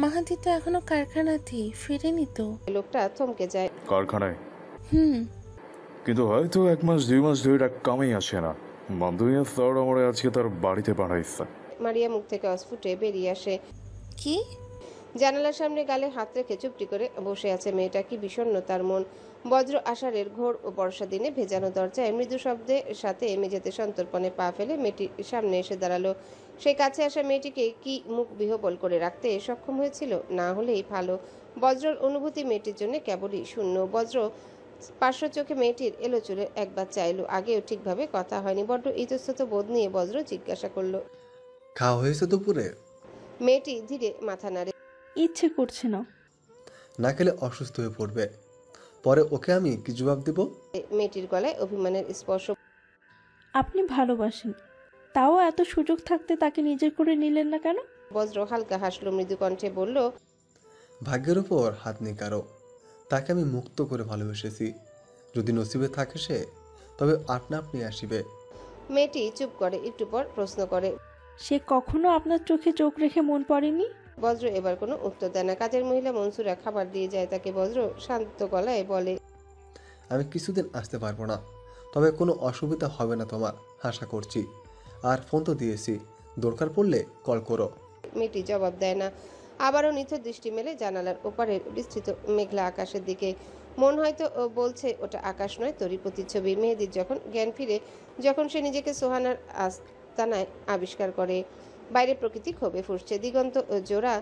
মাহাদি তো এখনো কারখানাতেই ফিরেনি তো। লোকটা থমকে যায়। কারখানায়? হুম। কিন্তু হয়তো 1 মাস 2 মাস ধরে এটা কামেই আসে না। বন্ধুয়া স্যার আমার আজকে তার বাড়িতে পাঠাইছে। মারিয়া মুখ থেকে অস্ফুটে বেরিয়ে আসে। কি? জানালার সামনে গালে হাত রেখে চুপটি করে বসে আছে মেয়েটা। কি বিষণ্ণ তার মন। বজ্র আষাঢ়ের ঘোর ও বর্ষা দিনে ভেজানো দরজায় মৃদু শব্দের সাথে মেঝেতে সন্তর্পণে পা ফেলে মেয়েটির সামনে এসে দাঁড়ালো। সেই কাছে আসা মেয়েটিকে কি মুখ বিহবল করে রাখতে সক্ষম হয়েছিল? না হলেই ভালো। বজ্রর অনুভূতি মেয়েটির জন্য কেবলই শূন্য। বজ্র পার্শ্ব চোখে মেয়েটির এলো চুলে একবার চাইলো। আগেও ঠিকভাবে কথা হয়নি। বড্ড ইতস্তত বোধ নিয়ে বজ্র জিজ্ঞাসা করলো। খাওয়া হয়েছে দুপুরে? মেয়েটি ধীরে মাথা নাড়ে। ইচ্ছে করছে না। না খেলে অসুস্থ হয়ে পড়বে। পরে ওকে আমি কি জবাব দেব? মেয়েটির গলায় অভিমানের স্পর্শ। আপনি ভালোবাসেন, তাও এত সুযোগ থাকতে তাকে নিজের করে নিলেন না কেন? বজ্র হালকা হাসলো, মৃদু কণ্ঠে বলল। ভাগ্যের উপর হাত নেই কারো। তাকে আমি মুক্ত করে ভালোবেসেছি। যদি নসিবে থাকে সে, তবে আপনা আপনি আসিবে। মেয়েটি চুপ করে, একটু পর প্রশ্ন করে। সে কখনো আপনার চোখে চোখ রেখে মন পড়েনি? বজ্র এবার কোনো উত্তর দেয় না। কাজের মহিলা মনসুরা খাবার দিয়ে যায় তাকে। বজ্র শান্ত গলায় বলে। আমি কিছুদিন আসতে পারবো না, তবে কোনো অসুবিধা হবে না তোমার, আশা করছি। আর ফোন তো দিয়েছি, দরকার পড়লে কল করো। মেয়েটি জবাব দেয় না। আবারও নিথর দৃষ্টি মেলে জানালার ওপারের বিস্তৃত মেঘলা আকাশের দিকে। মন হয়তো বলছে ওটা আকাশ নয়, তরি প্রতিচ্ছবি। মেহেদির যখন জ্ঞান ফিরে, যখন সে নিজেকে সোহানার আস্তানায় আবিষ্কার করে, বাইরে প্রকৃতি ক্ষোভে ফুসছে। দিগন্ত জোড়া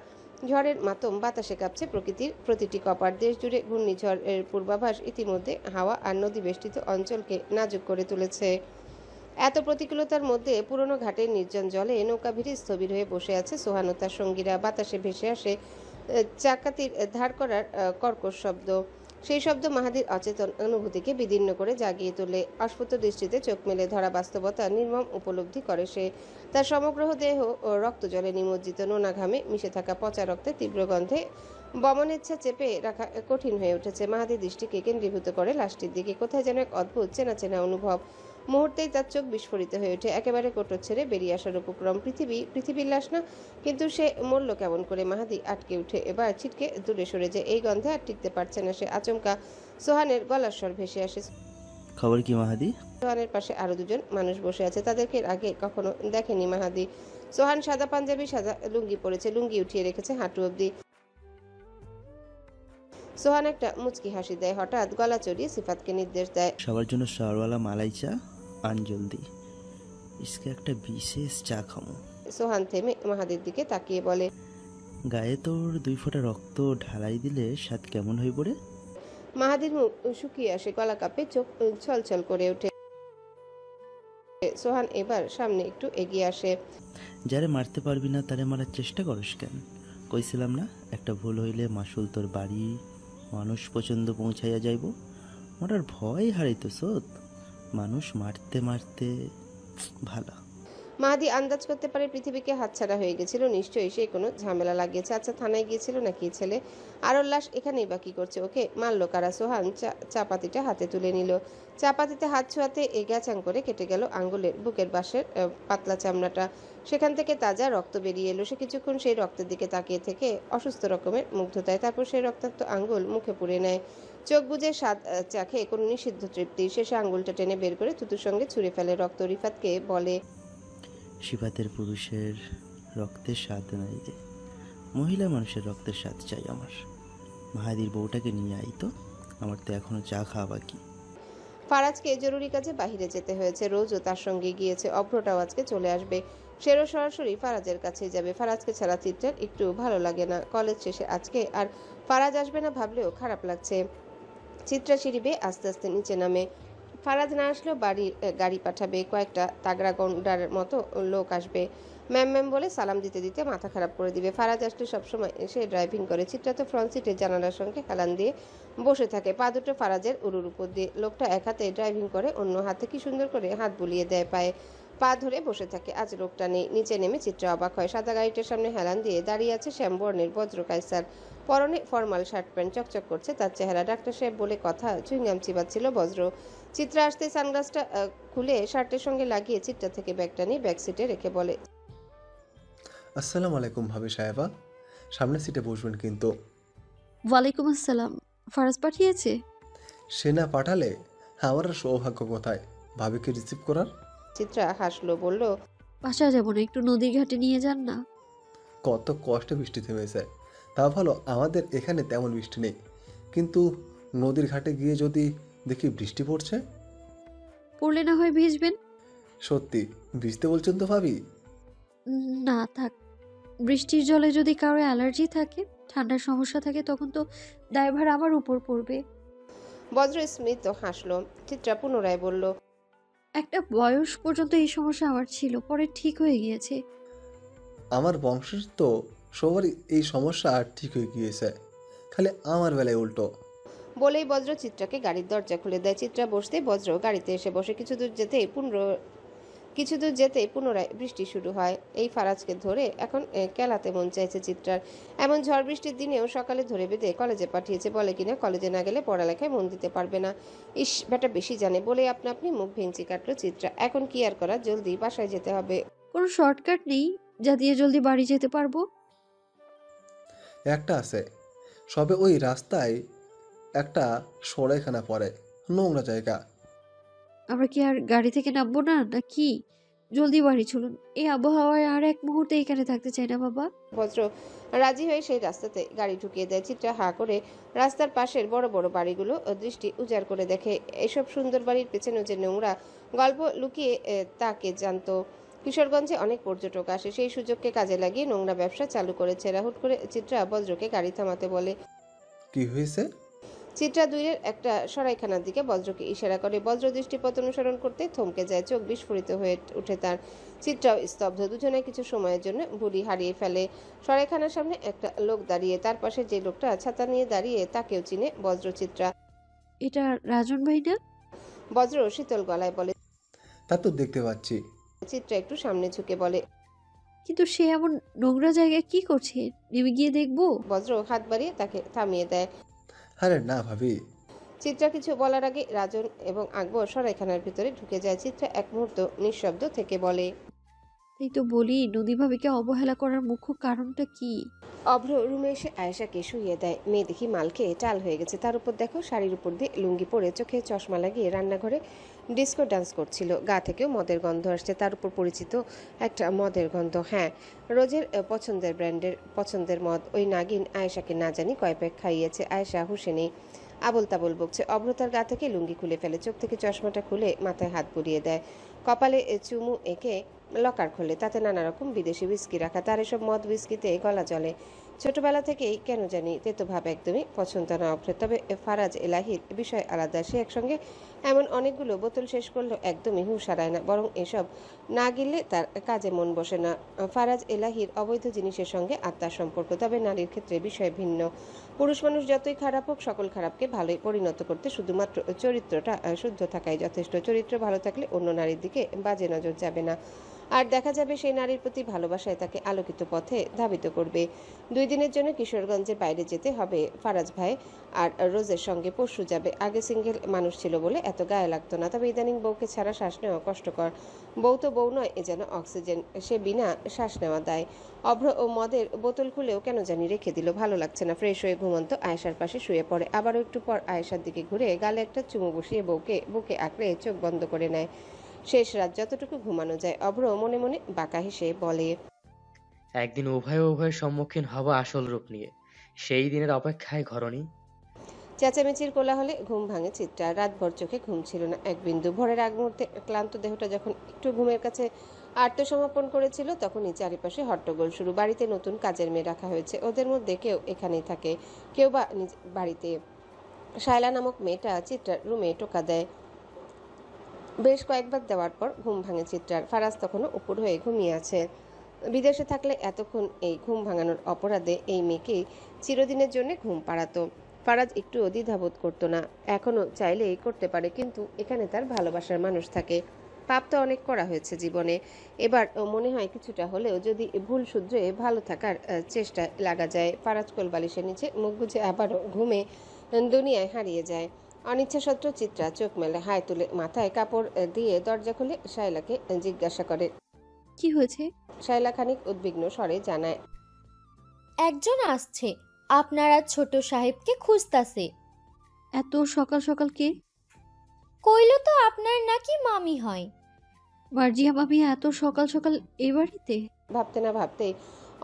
ঝড়ের মাতম বাতাসে কাঁপছে প্রকৃতির প্রতিটি কপাট। দেশ জুড়ে ঘূর্ণিঝড়ের পূর্বাভাস ইতিমধ্যে হাওয়া আর নদী বেষ্টিত অঞ্চলকে নাজুক করে তুলেছে। এত প্রতিকূলতার মধ্যে পুরনো ঘাটের নির্জন জলে নৌকা ভিড়ে স্থবির হয়ে বসে আছে সোহান ও তার সঙ্গীরা। বাতাসে ভেসে আসে চাকাতির ধার করার কর্কশ শব্দ। সেই শব্দ মাহাদির অচেতন অনুভূতিকে বিদীর্ণ করে জাগিয়ে তোলে। অস্ফুট দৃষ্টিতে চোখ মেলে ধরা বাস্তবতা নির্মম উপলব্ধি করে সে। তার সমগ্র দেহ রক্ত জলে নিমজ্জিত। নোনা ঘামে মিশে থাকা পচা রক্তে তীব্র গন্ধে বমনেচ্ছা চেপে রাখা কঠিন হয়ে উঠেছে। মাহাদির দৃষ্টিকে কেন্দ্রীভূত করে লাশটির দিকে। কোথায় যেন এক অদ্ভুত চেনা চেনা অনুভব। মুহূর্তেই তার চোখ বিস্ফোরিত হয়ে ওঠে। একেবারে কোটর ছেড়ে বেরিয়ে আসার উপক্রম। পৃথিবীর লাশ না, কিন্তু সে মরল কেমন করে? মাহাদি আটকে উঠে এবার ছিটকে দূরে সরে যায়। এই গন্ধে আর টিকতে পারছে না সে। আচমকা সোহানের গলার স্বর ভেসে আসে। খবর কি মাহাদি? সোহানের পাশে আরো দুজন মানুষ বসে আছে। তাদেরকে এর আগে কখনো দেখেনি মাহাদি। সোহান সাদা পাঞ্জাবি, সাদা লুঙ্গি পরেছে, লুঙ্গি উঠিয়ে রেখেছে হাঁটু অব্দি। সোহান একটা মুচকি হাসি দেয়। হঠাৎ গলা চড়িয়ে সিফাতকে নির্দেশ দেয়। সবার জন্য শাওয়ারওয়ালা মালাই চা আন জলদি, ইসকে একটা বিশেষ চা খামো। সোহান থেমে মাহাদির দিকে তাকিয়ে বলে। গায়ে তোর 2 ফোঁটা রক্ত ঢালাই দিলে স্বাদ কেমন হয়ে পড়ে? মাহাদির মুখ শুকিয়ে আসে, গলা কাঁপে, চোখ ছলছল করে ওঠে। সোহান এবার সামনে একটু এগিয়ে আসে। যারে মারতে পারবি না তারে মারার চেষ্টা করস কেন? কইছিলাম না একটা ভুল হইলে মাসুল তোর বাড়ি মানুষ পছন্দ পৌঁছাইয়া যাইব। মোটার ভয় হারাইতেছ, মানুষ মারতে মারতে ভালো। মাহাদি আন্দাজ করতে পারে পৃথিবীকে হাতছাড়া হয়ে গেছিল। নিশ্চয়ই সে কোনো ঝামেলা লাগিয়েছে। আচ্ছা, থানায় গিয়েছিল নাকি ছেলে? আর ওর লাশ এখানেই বা কি করছে? ওকে মারলো কারা? সোহান চাপাতিটা হাতে তুলে নিল। চাপাতিতে হাত ছোঁয়াতে গ্যাচাং করে কেটে গেল আঙ্গুলের বুকের পাশের পাতলা চামড়াটা। সেখান থেকে তাজা রক্ত বেরিয়ে এলো। সে কিছুক্ষণ সেই রক্তের দিকে তাকিয়ে থেকে অসুস্থ রকমের মুগ্ধতায়। তারপর সেই রক্তাক্ত আঙ্গুল মুখে পুরে নেয়। চোখ বুজে স্বাদ চাখে কোনো নিষিদ্ধ তৃপ্তি। শেষে আঙ্গুলটা টেনে বের করে থুতুর সঙ্গে ছুঁড়ে ফেলে রক্ত। রিফাতকে বলে। সিফাতের পুরুষের রক্তের স্বাদ নাই রে, মহিলা মানুষের রক্তের স্বাদ চাই আমার। মাহাদির বউটাকে নিয়ে আই তো, আমার তো এখনো চা খাওয়া বাকি। ফারাজকে জরুরি কাজে বাহিরে যেতে হয়েছে। রোজও তার সঙ্গে গিয়েছে। অভ্রটাও আজকে চলে আসবে। সেরও সরাসরি ফারাজের কাছেই যাবে। ফারাজকে ছাড়া চিত্রের একটু ভালো লাগে না। কলেজ শেষে আজকে আর ফারাজ আসবে না ভাবলেও খারাপ লাগছে। চিত্রা সিঁড়ি বেয়ে আস্তে আস্তে নিচে নামে। ফারাজ না আসলেও বাড়ির গাড়ি পাঠাবে। কয়েকটা তাগড়া গন্ডার মতো লোক আসবে। ম্যাম ম্যাম বলে সালাম দিতে দিতে মাথা খারাপ করে দিবে। ফারাজ আসলে সবসময় এসে ড্রাইভিং করে। চিত্রা তো ফ্রন্ট সিটে জানালার সঙ্গে হেলান দিয়ে বসে থাকে, পা দুটো ফারাজের উরুর উপর দিয়ে। লোকটা এক হাতে ড্রাইভিং করে, অন্য হাতে কি সুন্দর করে হাত বুলিয়ে দেয় পায়ে। পা ধরে বসে থাকে। আজ লোকটা নেই। নিচে নেমে চিত্রা অবাক হয়। সাদা গাড়িটার সামনে হেলান দিয়ে দাঁড়িয়ে আছে শ্যামবর্ণের বজ্র কায়সার। পরনে ফর্মাল শার্ট প্যান্ট, চকচক করছে তার চেহারা। ডাক্তার সাহেব বলে কথা, চুইংগাম চিবাচ্ছিল বজ্র। চিত্রা আসতে সানগ্লাসটা খুলে শার্টের সঙ্গে লাগিয়ে চিত্রা থেকে ব্যাগটা নিয়ে ব্যাক সিটে রেখে বলে, আসসালামু আলাইকুম ভাবি সাহেবা, সামনের সিটে বসবেন কিন্তু। ওয়ালাইকুম আসসালাম। ফারাজ পাঠিয়েছে? সে না পাঠালে আমার আর সৌভাগ্য কোথায় ভাবিকে রিসিভ করার। চিত্রা হাসলো, বলল, বাসা যাব না, একটু নদীর ঘাটে নিয়ে যান না। কত কষ্টে বৃষ্টি থেমেছে। তা ভালো আমাদের এখানে তেমন বৃষ্টি নেই, কিন্তু নদীর ঘাটে গিয়ে যদি দেখি বৃষ্টি পড়ছে। পড়লে না হয় ভিজবেন। সত্যি ভিজতে বলছেন তো ভাবি? না থাক, বৃষ্টির জলে যদি কারো অ্যালার্জি থাকে, ঠান্ডার সমস্যা থাকে, তখন তো দায়ভার আমার উপর পড়বে। বজ্র স্মিত হাসলো। চিত্রা পুনরায় বলল, একটা বয়স পর্যন্ত এই সমস্যা আমার ছিল, পরে ঠিক হয়ে গিয়েছে। আমার বংশের তো সবারই এই সমস্যা আর ঠিক হয়ে গিয়েছে, খালি আমার বেলায় উল্টো। বলেই বজ্র চিত্রাকে গাড়ির দরজা খুলে দেয়। চিত্রা বসতে বজ্র গাড়িতে এসে বসে। কিছু দূর যেতেই পুনরায় বৃষ্টি শুরু হয়। এই ফারাজকে ধরে এখন কেলাতে মন চাইছে চিত্রার। এমন ঝড় বৃষ্টির দিনেও সকালে ধরে বেঁধে কলেজে পাঠিয়েছে, বলে কিনা কলেজে না গেলে পড়ালেখায় মন দিতে পারবে না। ইস, বেটা বেশি জানে বলে আপনা আপনি মুখ ভেঙচি কাটলো চিত্রা। এখন কি আর করা, জলদি বাসায় যেতে হবে। কোনো শর্টকাট নেই যা দিয়ে জলদি বাড়ি যেতে পারবো? একটা আছে, সবে ওই রাস্তায় একটা সরাইখানা পড়ে, নোংরা জায়গা। আমরা কি আর গাড়ি থেকে নামবো না, নাকি? জলদি বাড়ি চলুন, এই আবহাওয়ায় আর এক মুহূর্তে এখানে থাকতে চাই না বাবা। বজ্র রাজি হয়ে সেই রাস্তাতে গাড়ি ঢুকিয়ে দেয়। চিত্রা হা করে রাস্তার পাশের বড় বড় বাড়িগুলো দৃষ্টি উজাড় করে দেখে। এসব সুন্দর বাড়ির পেছনে যে নোংরা গল্প লুকিয়ে তাকে জানতো। কিশোরগঞ্জে অনেক পর্যটক আসে, সেই সুযোগকে কাজে লাগিয়ে নোংরা ব্যবসা চালু করেছে এরা। হুট করে চিত্রা বজ্রকে গাড়ি থামাতে বলে। কি হয়েছে? চিত্রা দূরের একটা সরাইখানার দিকে বজ্রকে ইশারা করে। বজ্র দৃষ্টিপথ অনুসরণ করতে থমকে যায়, চোখ বিস্ফোরিত হয়ে ওঠে তার। চিত্রাও স্তব্ধ। দুজনে কিছু সময়ের জন্য ভুলি হারিয়ে ফেলে। সরাইখানার সামনে একটা লোক দাঁড়িয়ে, তার পাশে যে লোকটা ছাতা নিয়ে দাঁড়িয়ে তাকেও চিনে বজ্র। চিত্রা। এটা রাজন ভাই না? বজ্র শীতল গলায় বলে। তা তো দেখতে পাচ্ছি। চিত্রা একটু সামনে ঝুঁকে বলে, কিন্তু সে এমন নোংরা জায়গায় কি করছে? নেমে গিয়ে দেখবো? বজ্র হাত বাড়িয়ে তাকে থামিয়ে দেয়। আরে না ভাবি। চিত্রা কিছু বলার আগে রাজন এবং আকবর সরাইখানার ভিতরে ঢুকে যায়। চিত্রা এক মুহূর্ত নিঃশব্দ থেকে বলে, এই তো বলি, নদী ভাবিকে অবহেলা করার মুখ্য কারণটা কি? অভ্র রুমে এসে আয়েশাকে শুইয়ে দেয়। মেয়ে দেখি মাল খেয়ে টাল হয়ে গেছে, তার উপর দেখো শাড়ির উপর দিয়ে লুঙ্গি পরে চোখে চশমা লাগিয়ে রান্নাঘরে ডিস্কো ডান্স করছিল। গা থেকেও মদের গন্ধ আসছে, তার উপর পরিচিত একটা মদের গন্ধ। হ্যাঁ, রোজের পছন্দের ব্র্যান্ডের পছন্দের মদ। ওই নাগিন আয়েশাকে না জানি কয় প্যাক খাইয়েছে। আয়েশা হুঁশে নেই, আবল তাবল বকছে। অভ্র তার গা থেকে লুঙ্গি খুলে ফেলে, চোখ থেকে চশমাটা খুলে মাথায় হাত বুলিয়ে দেয়, কপালে চুমু এঁকে লকার খোলে, তাতে নানা রকম বিদেশি উইস্কি রাখা। তার এসব মদ উইস্কিতে গলা জ্বলে। ছোটবেলা থেকেই কেন জানি তেতো ভাব একদমই পছন্দ না অভ্রের। তবে ফারাজ এলাহির বিষয় আলাদা। সে একসঙ্গে এমন অনেকগুলো বোতল শেষ করলেও একদমই হুঁশ হারায় না, বরং এসব না গিললে তার কাজে মন বসে না। ফারাজ এলাহির অবৈধ জিনিসের সঙ্গে আত্মার সম্পর্ক, তবে নারীর ক্ষেত্রে বিষয় ভিন্ন। পুরুষ মানুষ যতই খারাপ হোক, সকল খারাপকে ভালোই পরিণত করতে শুধুমাত্র চরিত্রটা শুদ্ধ থাকাই যথেষ্ট। চরিত্র ভালো থাকলে অন্য নারীর দিকে বাজে নজর যাবে না, আর দেখা যাবে সেই নারীর প্রতি ভালোবাসায় তাকে আলোকিত পথে ধাবিত করবে। 2 দিনের জন্য কিশোরগঞ্জের বাইরে যেতে হবে ফারাজ ভাই আর রোজের সঙ্গে পরশু যাবে। আগে সিঙ্গেল মানুষ ছিল বলে এত গায়ে লাগতো না, তবে ইদানিং বউকে ছাড়া শ্বাস নেওয়া কষ্টকর। বউ তো বউ নয়, এ যেন অক্সিজেন, সে বিনা শ্বাস নেওয়া দায়। অভ্র ও মদের বোতল খুলেও কেন জানি রেখে দিল। ভালো লাগছে না। ফ্রেশ হয়ে ঘুমন্ত আয়েশার পাশে শুয়ে পড়ে। আবারও একটু পর আয়েশার দিকে ঘুরে গালে একটা চুমু বসিয়ে বউকে বুকে আঁকড়ে চোখ বন্ধ করে নেয়। শেষ রাত, যতটুকু ঘুমানো যায়। অভ্র মনে মনে বাঁকা হেসে বলে, একদিন উভয়ের সম্মুখীন হব আসল রূপ নিয়ে, সেই দিনের অপেক্ষায় ঘরণী। চেঁচামেচির কোলাহলে ঘুম ভাঙে চিত্রা। রাতভর চোখে ঘুম ছিল না এক বিন্দু। ভোরের আগ মুহূর্তে ক্লান্ত দেহটা যখন একটু ঘুমের কাছে আত্মসমর্পণ করেছিল, তখনই চারিপাশে হট্টগোল শুরু। বাড়িতে নতুন কাজের মেয়ে রাখা হয়েছে, ওদের মধ্যে কেউ এখানেই থাকে, কেউ বা নিজ বাড়িতে। শায়লা নামক মেয়েটা চিত্রার রুমে টোকা দেয়। বেশ কয়েকবার দেওয়ার পর ঘুম ভাঙে চিত্রার। ফারাজ তখনও উপুর হয়ে ঘুমিয়ে আছে। বিদেশে থাকলে এতক্ষণ এই ঘুম ভাঙানোর অপরাধে এই মেয়েকেই চিরদিনের জন্য ঘুম পাড়াতো। ফারাজ একটু দ্বিধাবোধ করতো না, এখনো চাইলেই করতে পারে, কিন্তু এখানে তার ভালোবাসার মানুষ থাকে। পাপ তো অনেক করা হয়েছে জীবনে, এবার মনে হয় কিছুটা হলেও যদি ভুল শুধরে ভালো থাকার চেষ্টায় লাগা যায়। ফারাজ কোলবালিশের নিচে মুখ গুজে আবারও ঘুমে দুনিয়ায় হারিয়ে যায়। অনিচ্ছা সত্ত্বেও চিত্রা চোখ মেলে, হাই তুলে মাথায় কাপড় দিয়ে দরজা খুলে শায়লাকে জিজ্ঞাসা করে। কি হয়েছে? শায়লা খানিক উদ্বিগ্ন স্বরে জানায়, একজন আসছে, আপনারা ছোট সাহেবকে খুঁজতাছে। এত সকাল সকাল কে? কইলো তো আপনার নাকি মামি হয়। মার্জিয়া মামি এত সকাল সকাল এ বাড়িতে? ভাবতে না ভাবতেই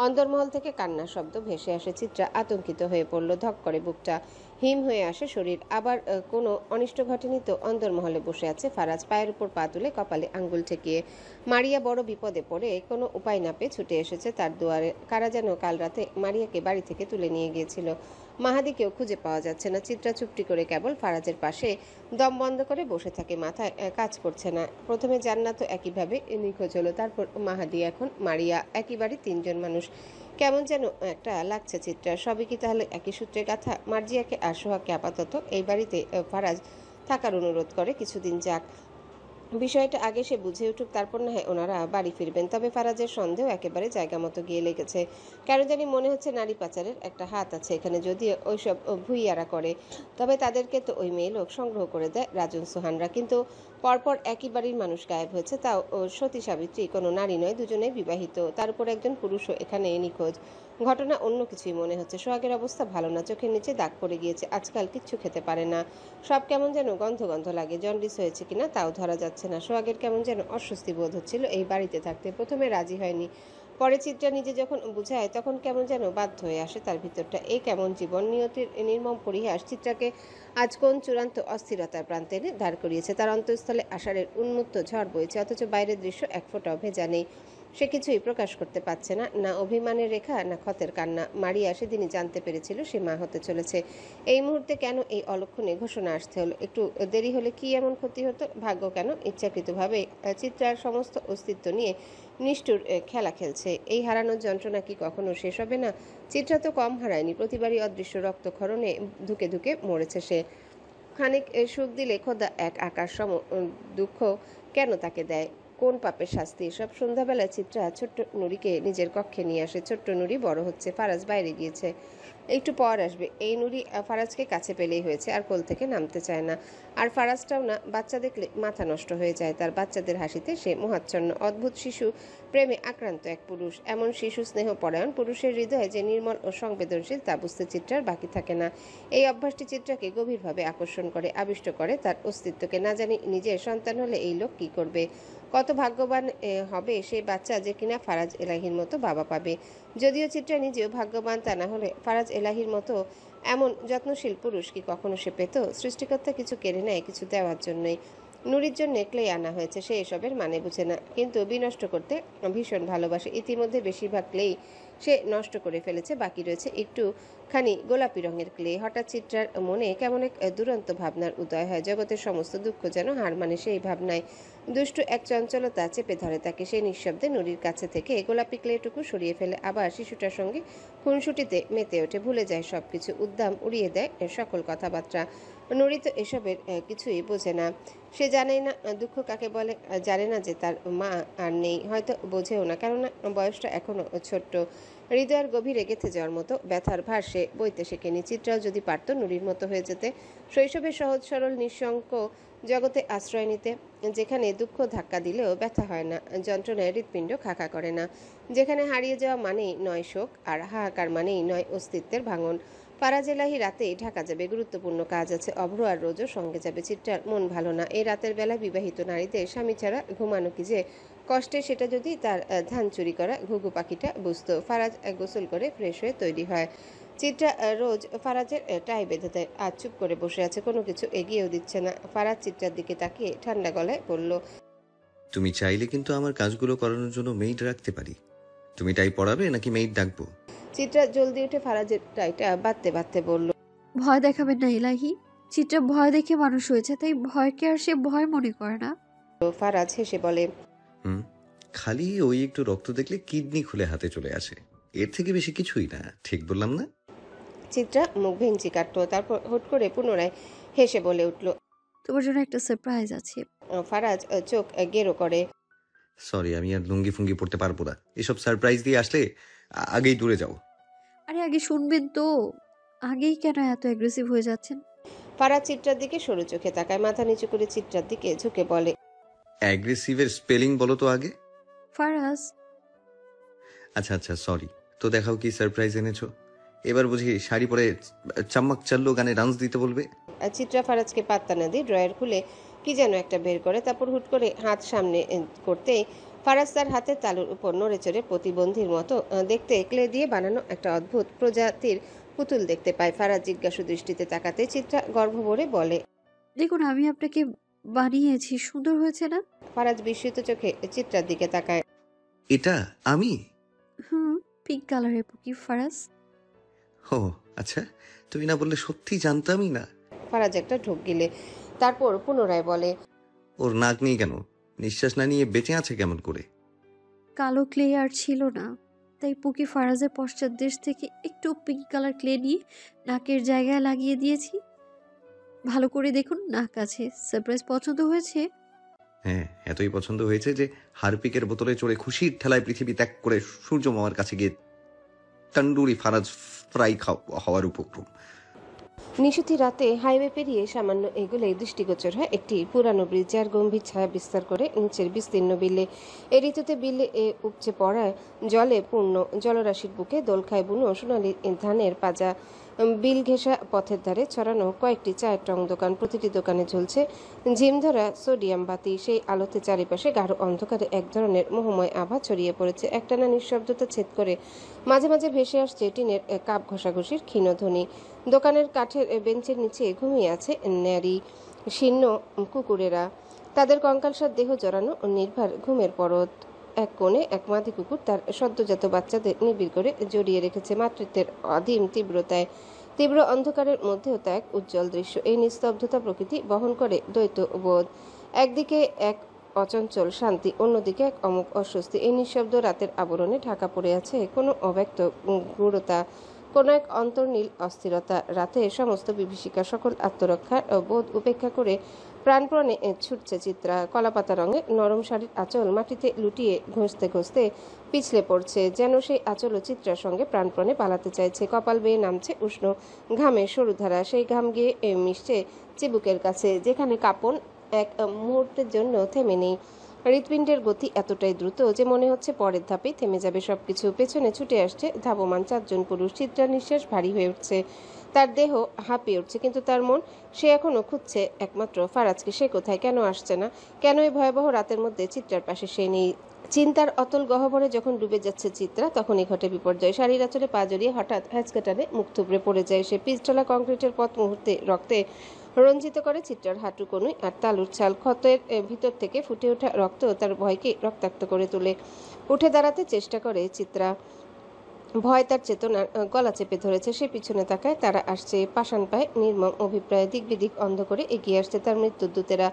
অন্দরমহল থেকে কান্নার শব্দ ভেসে আসে। চিত্রা আতঙ্কিত হয়ে পড়ল, ধক করে বুকটা হিম হয়ে আসে শরীর। আবার কোনো অনিষ্ট ঘটেনি তো? অন্দরমহলে বসে আছে ফারাজ, পায়ের উপর পা তুলে কপালে আঙ্গুল ঠেকিয়ে। মারিয়া বড় বিপদে পড়ে কোনো উপায় না পেয়ে ছুটে এসেছে তার দুয়ারে। কারা যেন কাল রাতে মারিয়াকে বাড়ি থেকে তুলে নিয়ে গিয়েছিল। মাহাদিকেও খুঁজে পাওয়া যাচ্ছে না। চিত্রা চুপটি করে কেবল ফারাজের পাশে দম বন্ধ করে বসে থাকে, মাথায় কাজ করছে না। প্রথমে জান্নাতও একইভাবে নিখোঁজ হলো, তারপর মাহাদি, এখন মারিয়া। একই বাড়ি তিনজন মানুষ, কেমন যেন একটা লাগছে চিত্রা। সবই কি তাহলে একই সূত্রে গাথা? মার্জিয়াকে আর সোহাগকে আপাতত এই বাড়িতে ফারাজ থাকার অনুরোধ করে, কিছুদিন যাক, বিষয়টা আগে সে বুঝে উঠুক, তারপর না হয় ওনারা বাড়ি ফিরবেন। তবে ফারাজের সন্দেহ একেবারে জায়গা মতো গিয়ে লেগেছে। কেন জানি মনে হচ্ছে নারী পাচারের একটা হাত আছে এখানে। যদিও ওইসব ভুইয়ারা করে, তবে তাদেরকে তো ওই মেয়ে লোক সংগ্রহ করে দেয় রাজন সোহানরা। কিন্তু পরপর একই বাড়ির মানুষ গায়েব হয়েছে, তাও সতী সাবিত্রী কোনো নারী নয়, দুজনেই বিবাহিত, তার উপর একজন পুরুষও এখানে নিখোঁজ। ঘটনা অন্য কিছুই মনে হচ্ছে। সোহাগের অবস্থা ভালো না, চোখের নিচে দাগ পড়ে গিয়েছে, আজকাল কিচ্ছু খেতে পারে না, সব কেমন যেন গন্ধ গন্ধ লাগে। জন্ডিস হয়েছে কিনা তাও ধরা যাচ্ছে না। সোহাগের কেমন যেন অস্বস্তি বোধ হচ্ছিল এই বাড়িতে থাকতে। প্রথমে রাজি হয়নি, পরে চিত্রা নিজে যখন বুঝায় তখন কেমন যেন বাধ্য হয়ে আসে তার ভিতরটা। এই কেমন জীবন, নিয়তির নির্মম পরিহাস চিত্রাকে আজ কোন চূড়ান্ত অস্থিরতার প্রান্তে এনে দাঁড় করিয়েছে। তার অন্তঃস্থলে আষাঢ়ের উন্মুক্ত ঝড় বইছে, অথচ বাইরের দৃশ্য এক ফোঁটাও ভেজা নেই। সে কিছুই প্রকাশ করতে পারছে না, না অভিমানের রেখা, না ক্ষতের কান্না। মারিয়া সেদিনই জানতে পেরেছিল সে মা হতে চলেছে। এই মুহূর্তে কেন এই অলক্ষণে ঘোষণা আসতে হলো? একটু দেরি হলে কি এমন ক্ষতি হতো? ভাগ্য কেন ইচ্ছাকৃতভাবে চিত্রার সমস্ত অস্তিত্ব নিয়ে নিষ্ঠুর খেলা খেলছে? এই হারানোর যন্ত্রণা কি কখনো শেষ হবে না? চিত্রা তো কম হারায়নি, প্রতিবারই অদৃশ্য রক্তক্ষরণে ধুকে ধুকে মরেছে সে। খানিক সুখ দিলে খোদা এক আকাশ সম দুঃখ কেন তাকে দেয়? কোন পাপের শাস্তি এসব? সন্ধ্যাবেলায় চিত্রা ছোট্ট নুরিকে নিজের কক্ষে নিয়ে আসে। ছোট্ট নুরি বড় হচ্ছে, ফারাজ বাইরে গিয়েছে, একটু পর আসবে। এই নুরি ফারাজকে কাছে পেলেই হয়েছে, আর কোল থেকে নামতে চায় না। আর ফারাজটাও না, বাচ্চা দেখলে মাথা নষ্ট হয়ে যায় তার। বাচ্চাদের হাসিতে সে মোহাচ্ছন্ন, অদ্ভুত শিশু প্রেমে আক্রান্ত এক পুরুষ। এমন শিশু স্নেহ পরায়ণ পুরুষের হৃদয়ে যে নির্মল ও সংবেদনশীল তা বুঝতে চিত্রার বাকি থাকে না। এই অভ্যাসটি চিত্রাকে গভীরভাবে আকর্ষণ করে, আবিষ্ট করে তার অস্তিত্বকে। না জানি নিজের সন্তান হলে এই লোক কি করবে। কত ভাগ্যবান হবে সেই বাচ্চা যে কিনা ফারাজ এলাহির মতো বাবা পাবে। যদিও চিত্রা নিজেও ভাগ্যবান, তা না হলে ফারাজ এলাহির মতো এমন যত্নশীল পুরুষ কি কখনো সে পেত? সৃষ্টিকর্তা কিছু কেড়ে নেয় কিছু দেওয়ার জন্যই। নুরির জন্য ক্লে আনা হয়েছে, সে এসবের মানে বুঝে না, কিন্তু বিনষ্ট করতে ভীষণ ভালোবাসে। ইতিমধ্যে বেশিরভাগ ক্লেই সে নষ্ট করে ফেলেছে, বাকি রয়েছে একটুখানি গোলাপি রঙের ক্লে। হঠাৎ চিত্রার মনে কেমন এক দুরন্ত ভাবনার উদয় হয়। জগতের সমস্ত দুঃখ যেন হার মানে সেই ভাবনায়। দুষ্টু এক চঞ্চলতা চেপে ধরে তাকে। সে নিঃশব্দে নুরির কাছে থেকে গোলাপি ক্লেটুকু সরিয়ে ফেলে, আবার শিশুটার সঙ্গে খুনসুটিতে মেতে ওঠে, ভুলে যায় সবকিছু, উদ্দাম উড়িয়ে দেয় সকল কথাবার্তা। নুরি তো এসবের কিছুই বোঝে না। সে জানে না দুঃখ কাকে বলে, জানে না যে তার মা আর নেই, হয়তো বোঝেও না, কেননা বয়সটা এখনো ছোট্ট। হৃদয়ের গভীরে গেঁথে যাওয়ার মতো ব্যথার ভার সে বইতে শেখেনি। চিত্রাও যদি পারত নুরির মতো হয়ে যেতে, শৈশবে সহজ সরল নিঃশঙ্ক জগতে আশ্রয় নিতে, যেখানে দুঃখ ধাক্কা দিলেও ব্যথা হয় না, যন্ত্রণায় হৃৎপিণ্ড খাকা করে না, যেখানে হারিয়ে যাওয়া মানেই নয় শোক, আর হাহাকার মানেই নয় অস্তিত্বের ভাঙন। ফারাজ এলাহি রাতেই ঢাকা যাবে, গুরুত্বপূর্ণ কাজ আছে। অভ্র আর রোজও সঙ্গে যাবে। চিত্রার মন ভালো না। এই রাতের বেলা বিবাহিত নারীদের স্বামী ছাড়া ঘুমানো কি যে কষ্টে, সেটা যদি তার ধান চুরি করা ঘুঘু পাখিটা বুঝতো। ফারাজ গোসল করে ফ্রেশ হয়ে তৈরি হয়। চিত্রা রোজ ফারাজের টাই বেঁধে দেয়, আজ চুপ করে বসে আছে, কোনো কিছু এগিয়েও দিচ্ছে না। ফারাজ চিত্রার দিকে তাকিয়ে ঠান্ডা গলায় বলল, তুমি চাইলে কিন্তু আমার কাজগুলো করানোর জন্য মেইড রাখতে পারি। তুমি টাই পড়াবে নাকি মেইড ডাকবো? চিত্রা জলদি উঠে ফারাজের টাইটা বাঁধতে বাঁধতে বলল, ভয় দেখাবেন না এলাহি। চিত্রা ভয় দেখে মানুষ হয়েছে, তাই ভয়কে আর সে ভয় মনে করে না। ফারাজ হেসে বলে, খালি ওই একটু রক্ত দেখলে কিডনি খুলে হাতে চলে আসে, এর থেকে বেশি কিছুই না। ঠিক বললাম না? চিত্রা মুখ ভেঙচি কাটলো, তারপর হুট করে পুনরায় হেসে বলে উঠল, তোমার জন্য একটা সারপ্রাইজ আছে। ফারাজ চোখ গেরো করে। সরি, আমি আর লুঙ্গি ফুঙ্গি পড়তে পারবো না। এসব সারপ্রাইজ দিয়ে আসলে আগেই দূরে যাও। আরে আগে শুনবেন তো, আগেই কেন এত অ্যাগ্রেসিভ হয়ে যাচ্ছেন? ফারাজ চিত্রার দিকে সরু চোখে তাকায়, মাথা নিচু করে চিত্রার দিকে ঝুঁকে বলে, অ্যাগ্রেসিভের স্পেলিং বলো তো আগে। ফারাজ, আচ্ছা আচ্ছা, সরি। তো দেখাও কি সারপ্রাইজ এনেছো। এবার বুঝি শাড়ি পরে চাম্মাক চাল্লু গানে ডান্স দিতে বলবে। চিত্রা ফারাজকে পাত্তা না দিয়ে ড্রয়ার খুলে কি যেন একটা বের করে, তারপর হুট করে হাত সামনে করতেই ফারাজ তার হাতের তালুর উপর নড়ে চড়ে প্রতিবন্ধীর মতো দেখতে ক্লে দিয়ে বানানো একটা অদ্ভুত প্রজাতির পুতুল দেখতে পায়। ফারাজ জিজ্ঞাসু দৃষ্টিতে তাকাতে চিত্রা গর্ব ভরে বলে, দেখুন আমি আপনাকে বানিয়েছি, সুন্দর হয়েছে না? ফারাজ বিস্মিত চোখে চিত্রার দিকে তাকায়। এটা আমি? পিঙ্ক কালারের পুকি ফারাজ। ও আচ্ছা, তুমি না বললে সত্যি জানতামই না। ফারাজ একটা ঢোক গিলে তারপর পুনরায় বলে, ওর নাক নেই কেন? নিঃশ্বাস না নিয়ে বেঁচে আছে কেমন করে? কালো ক্লে আর ছিল না, তাই পুকি ফারাজের পশ্চাৎ দেশ থেকে একটু পিঙ্ক কালার ক্লে নিয়ে নাকের জায়গায় লাগিয়ে দিয়েছি। ভালো করে দেখুন, নাক আছে। সারপ্রাইজ পছন্দ হয়েছে? হ্যাঁ, এতই পছন্দ হয়েছে যে হারপিকের বোতলে চড়ে খুশির ঠেলায় পৃথিবী ত্যাগ করে সূর্য মামার কাছে গিয়ে তন্দুরি ফারাজ ফ্রাই হওয়ার উপক্রম। নিশীথী রাতে হাইওয়ে পেরিয়ে সামান্য এগুলে দৃষ্টিগোচর হয় একটি পুরানো ব্রিজ, যার গম্ভীর ছায়া বিস্তার করে নিচের বিস্তীর্ণ বিলে। এ ঋতুতে বিলে উপচে পড়ায় জলে পূর্ণ জলরাশির বুকে দোল খায় বুনো সোনালি ধানের পাজা। বিল ঘেঁষা পথের ধারে ছড়ানো কয়েকটি চায়ের টং দোকান, প্রতিটি দোকানে ঝুলছে ঝিমধরা সোডিয়াম বাতি। সেই আলোতে চারিপাশে গাঢ় অন্ধকারে এক ধরনের মোহময় আভা ছড়িয়ে পড়েছে। একটানা নিঃশব্দতা ছেদ করে মাঝে মাঝে ভেসে আসছে টিনের কাপ ঘষাঘষির ক্ষীণধ্বনি। দোকানের কাঠের বেঞ্চের নিচে ঘুমিয়ে আছে ন্যাড়ি শীর্ণ কুকুরেরা, তাদের কঙ্কালসার দেহ জড়ানো নির্ভার ঘুমের পরত। এক কোণে এক মাদি কুকুর তার সদ্যজাত বাচ্চাদের নিবিড় করে জড়িয়ে রেখেছে মাতৃত্বের অধীম তীব্রতায়। তীব্র অন্ধকারের মধ্যেও তা এক উজ্জ্বল দৃশ্য। এই নিস্তব্ধতা প্রকৃতি বহন করে দ্বৈত বোধ। একদিকে এক অচঞ্চল শান্তি, অন্যদিকে এক অমুক অস্বস্তি। এই নিঃশব্দ রাতের আবরণে ঢাকা পড়ে আছে কোনো অব্যক্ত গূঢ়তা, কোনো এক অন্তর্নীল অস্থিরতা। রাতে সমস্ত বিভীষিকা, সকল আত্মরক্ষার বোধ উপেক্ষা করে প্রাণপণে ছুটছে চিত্রা। কলাপাতা রঙের নরম শাড়ির আঁচল মাটিতে লুটিয়ে ঘষতে ঘষতে পিছলে পড়ছে, যেন সেই আঁচল ও চিত্রার সঙ্গে প্রাণপণে পালাতে চাইছে। কপাল বেয়ে নামছে উষ্ণ ঘামের সরু ধারা, সেই ঘাম গিয়ে মিশছে চিবুকের কাছে, যেখানে কাঁপন এক মুহূর্তের জন্য থেমে নেই। হৃৎপিণ্ডের গতি এতটাই দ্রুত যে মনে হচ্ছে পরের ধাপেই থেমে যাবে সবকিছু। পেছনে ছুটে আসছে ধাবমান চারজন পুরুষ। চিত্রার নিঃশ্বাস ভারী হয়ে উঠছে, তার দেহ হাঁপিয়ে উঠছে, কিন্তু তার মন সে এখনো খুঁজছে একমাত্র ফারাজকে। সে কোথায়, কেন আসছে না, কেন এই ভয়াবহ রাতের মধ্যে চিত্রার পাশে সে নেই? চিন্তার অতল গহ্বরে যখন ডুবে যাচ্ছে চিত্রা, তখনই ঘটে বিপর্যয়। শাড়ির আঁচলে পা জড়িয়ে হঠাৎ হ্যাচকাটানে মুখ থুবড়ে পড়ে যায় সে। পিচঢালা কংক্রিটের পথ মুহূর্তে রক্তে রঞ্জিত করে চিত্রার হাঁটু কনুই আর তালুর ছাল। ক্ষতের ভিতর থেকে ফুটে ওঠা রক্ত তার ভয়কে রক্তাক্ত করে তোলে। উঠে দাঁড়াতে চেষ্টা করে চিত্রা, ভয় তার চেতনার গলা চেপে ধরেছে। সে পিছনে তাকায়, তারা আসছে পাষাণ পায়ে, নির্মম অভিপ্রায়, দিক বিদিক অন্ধ করে এগিয়ে আসছে তার মৃত্যুদূতেরা।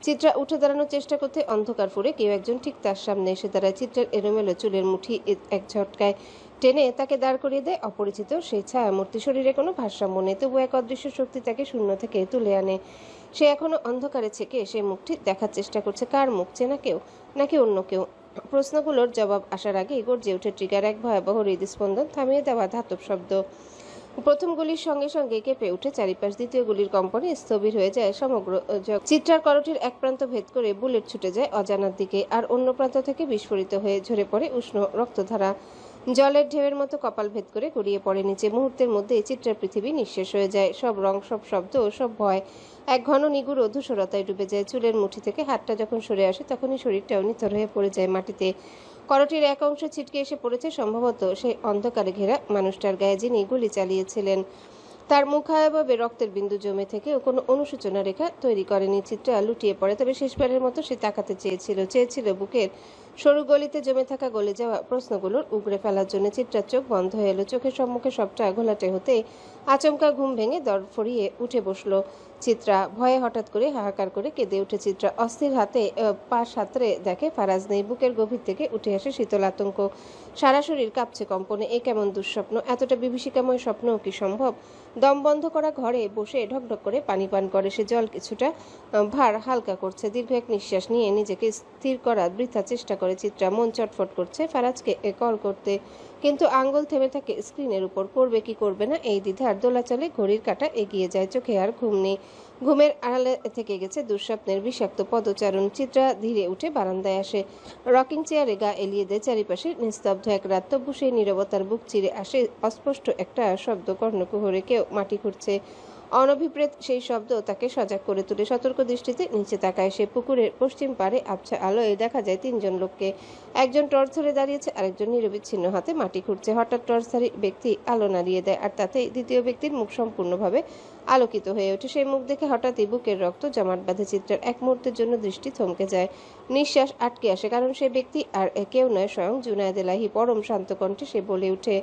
চিত্রা উঠে দাঁড়ানোর চেষ্টা করতে অন্ধকার ফুরে কেউ একজন ঠিক তার সামনে এসে দাঁড়ায়। চিত্রার এলোমেলো চুলের মুঠি এক ঝটকায় টেনে তাকে দাঁড় করিয়ে দেয় অপরিচিত সেই ছায়ামূর্তি। শরীরে কোনো ভারসাম্য নেই, তবু এক অদৃশ্য শক্তি তাকে শূন্য থেকে তুলে আনে। সে এখনো অন্ধকারে ছেকে সেই মুখটি দেখার চেষ্টা করছে। কার মুখ, চেনা কেউ নাকি অন্য কেউ? প্রশ্নগুলোর জবাব আসার আগেই গর্জে ওঠে ট্রিগার, এক ভয়াবহ হৃদস্পন্দন থামিয়ে দেওয়া ধাতব শব্দ। প্রথম গুলির সঙ্গে সঙ্গে কেঁপে উঠে চারিপাশ, দ্বিতীয় গুলির কম্পনে স্থবির হয়ে যায় সমগ্র জগৎ। চিত্রার করটির এক প্রান্ত ভেদ করে বুলেট ছুটে যায় অজানার দিকে, আর অন্য প্রান্ত থেকে বিস্ফোরিত হয়ে ঝরে পড়ে উষ্ণ রক্তধারা। জলের ঢেউয়ের মতো কপাল ভেদ করে গড়িয়ে পড়ে নিচে। মুহূর্তের মধ্যে চিত্রার পৃথিবী নিঃশেষ হয়ে যায়। সব রং, সব শব্দ, সব ভয় এক ঘন নিগুড় ধূসরতায় ডুবে যায়। চুলের মুঠি থেকে হাতটা যখন সরে আসে, তখনই শরীরটাও নিথর হয়ে পড়ে যায় মাটিতে। করটির এক অংশ ছিটকে এসে পড়েছে সম্ভবত সেই অন্ধকারে ঘেরা মানুষটার গায়ে, যিনি গুলি চালিয়েছিলেন। তার মুখায়বে রক্তের বিন্দু জমে থেকেও কোনো অনুসূচনা রেখা তৈরি করেনি। চিত্রা লুটিয়ে পড়ে, তবে শেষবারের মতো সে তাকাতে চেয়েছিল বুকের সরু গলিতে জমে থাকা গলে যাওয়া প্রশ্নগুলোর উগড়ে ফেলার জন্য। চিত্রার চোখ বন্ধ হয়ে এলো। চোখের সম্মুখে সবটা ঘোলাটে হতে আচমকা ঘুম ভেঙে দরফরিয়ে উঠে বসলো। চিত্রা ভয়ে হঠাৎ করে হাহাকার করে কেঁদে উঠে। চিত্রা অস্থির হাতে পা সাঁতরে দেখে ফারাজ নেই। বুকের গভীর থেকে উঠে আসে শীতল আতঙ্ক। সারা শরীর কাঁপছে কম্পনে। এ কেমন দুঃস্বপ্ন! এতটা বিভীষিকাময় স্বপ্নও কি সম্ভব? দম বন্ধ করা ঘরে বসে ঢকঢক করে পানি পান করে সে। জল কিছুটা ভার হালকা করছে। দীর্ঘ এক নিঃশ্বাস নিয়ে নিজেকে স্থির করার বৃথা চেষ্টা করে চিত্রা। মন চটফট করছে ফারাজকে কল করতে, কিন্তু আঙ্গুল থেমে থাকে স্ক্রিনের উপর। করবে কি করবে না এই দ্বিধার দোলাচলে ঘড়ির কাঁটা এগিয়ে যায়। চোখে আর ঘুম নেই। ঘুমের আড়ালে থেকে গেছে দুঃস্বপ্নের বিষাক্ত পদচারণ। চিত্রা ধীরে উঠে বারান্দায় আসে। রকিং চেয়ারে গা এলিয়ে দেয়। চারিপাশে নিস্তব্ধ এক রাত। তবু সেই নীরবতার বুক চিরে আসে অস্পষ্ট একটা শব্দ। কর্ণকুহরে কেউ মাটি খুঁড়ছে। অনভিপ্রেত সেই শব্দ তাকে সজাগ করে তুলে। সতর্ক দৃষ্টিতে নিচে তাকায় সে। পুকুরের পশ্চিম পাড়ে আবছা আলোয় দেখা যায় তিনজন লোককে। একজন টর্চ ধরে দাঁড়িয়েছে, আরেকজন নিরবিচ্ছিন্ন হাতে মাটি খুঁড়ছে। হঠাৎ টর্চধারী ব্যক্তি আলো নাড়িয়ে দেয়, আর তাতেই দ্বিতীয় ব্যক্তির মুখ সম্পূর্ণভাবে আলোকিত হয়ে ওঠে। সেই মুখ দেখে হঠাৎই বুকের রক্ত জমাট বাঁধে চিত্রার। এক মুহূর্তের জন্য দৃষ্টি থমকে যায়, নিঃশ্বাস আটকে আসে। কারণ সেই ব্যক্তি আর কেউ নয়, স্বয়ং জুনায়েদ এলাহি। পরম শান্ত কণ্ঠে সে বলে ওঠে,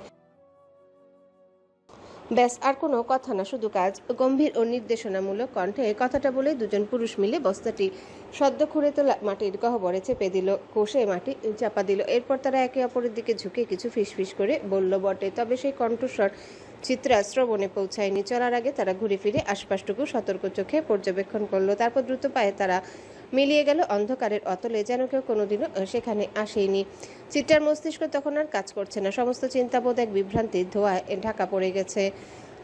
ব্যাস আর কোনো কথা না, শুধু কাজ। গম্ভীর ও নির্দেশনামূলক কণ্ঠে কথাটা বলে দুজন পুরুষ মিলে বস্তাটি সদ্য খুঁড়ে তোলা মাটির গহ্বরে চেপে দিল, কষে মাটি চাপা দিল। এরপর তারা একে অপরের দিকে ঝুঁকে কিছু ফিসফিস করে বলল বটে, তবে সেই কণ্ঠস্বর চিত্রা শ্রবণে পৌঁছায়নি। চলার আগে তারা ঘুরে ফিরে আশপাশটুকু সতর্ক চোখে পর্যবেক্ষণ করলো। তারপর দ্রুত পায়ে তারা মিলিয়ে গেল অন্ধকারের অতলে, যেন কেউ কোনোদিনও সেখানে আসেনি। চিত্রার মস্তিষ্ক তখন আর কাজ করছে না। সমস্ত চিন্তাবোধ এক বিভ্রান্তির ধোঁয়ায় ঢাকা পড়ে গেছে।